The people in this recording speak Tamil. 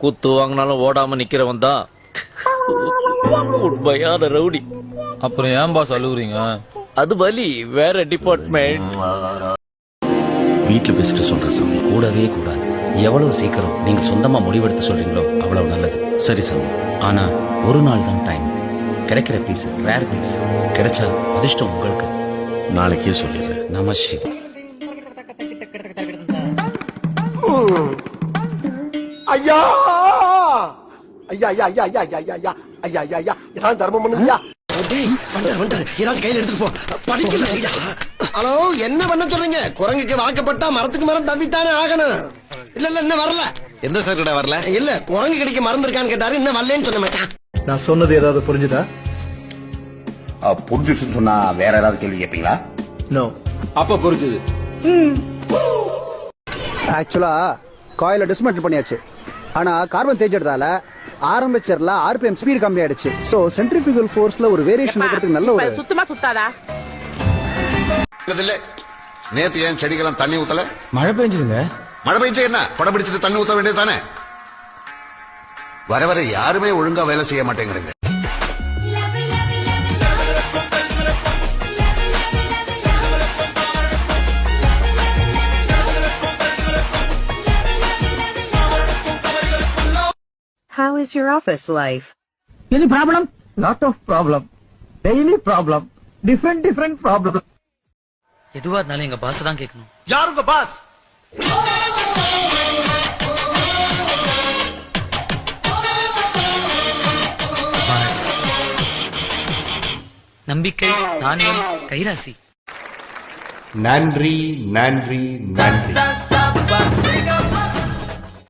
குத்து வாங்கினாலும் ஓடாம நிக்கிறவன் தான் உண்மையான ரவுடி. அப்புறம் ஏன் பாஸ் அழுகுறீங்க? அது வலி வேற டிபார்ட்மெண்ட். வீட்டுல பேசிட்டு சொல்றேன் சாமி. கூடவே கூடாது. எவ்வளவு சீக்கிரம் நீங்க சொந்தமா முடிவெடுத்து சொல்றீங்களோ அவ்வளவு நல்லது. சரி சாமி. ஆனா ஒரு நாள் தான் டைம். கிடைக்கிற பீஸ் ரேர் பீஸ். கிடைச்சா அதிர்ஷ்டம் உங்களுக்கு. நாளைக்கே சொல்லிடுறேன். நமஸ்சி. ஐயா ஐயா ஐயா ஐயா ஐயா ஐயா ஐயா ஐயா ஐயா ஐயா ஏதாவது தர்மம் பண்ணுங்கய்யா. ஏதாவது கையில எடுத்துட்டு போ. படிக்கல. ஹலோ, என்ன பண்ண சொல்றீங்க? குரங்குக்கு வாக்கப்பட்டா மரத்துக்கு மரம் தவித்தானே ஆகணும். இல்ல இல்ல இன்னும் வரல. எந்த சார் கடை வரல? இல்ல குரங்கு கிடைக்க மறந்துருக்கான்னு கேட்டாரு. இன்னும் வரலன்னு சொன்ன மச்சான். நான் சொன்னது ஏதாவது புரிஞ்சுதா? புரிஞ்சுன்னு சொன்னா வேற ஏதாவது கேள்வி கேட்பீங்களா? நோ. அப்ப புரிஞ்சுது. ஆக்சுவலா காயில டிஸ்மெண்டில் பண்ணியாச்சு. ஆனா கார்பன் தேய்ச்சதால ஆரம்பிச்சர்ல ஆர்பிஎம் ஸ்பீடு கம்மி ஆயிடுச்சு. சோ சென்ட்ரிஃபியூகல் ஃபோர்ஸ்ல ஒரு வேரியேஷன் இருக்கிறதுக்கு நல்ல ஒரு சுத்தமா சுத்தாதா. நேத்து ஏன் செடிக்கெல்லாம் தண்ணி ஊத்தல? மழை பெஞ்சதுங்க. மழை பெய்ஞ்சா என்ன படம் பிடிச்சிட்டு தண்ணி ஊத்த வேண்டியது தானே? வர வர யாருமே ஒழுங்கா வேலை செய்ய மாட்டேங்கிறீங்க. How is your office life? Any problem? Lot of problem. Daily problem. Different problem. எதுவா இருந்தாலும் எங்க பாஸ் தான் கேட்கணும். யாருங்க பாஸ்? பாஸ். நம்பிக்கை, நாணயம், கைராசி. நன்றி நன்றி நன்றி.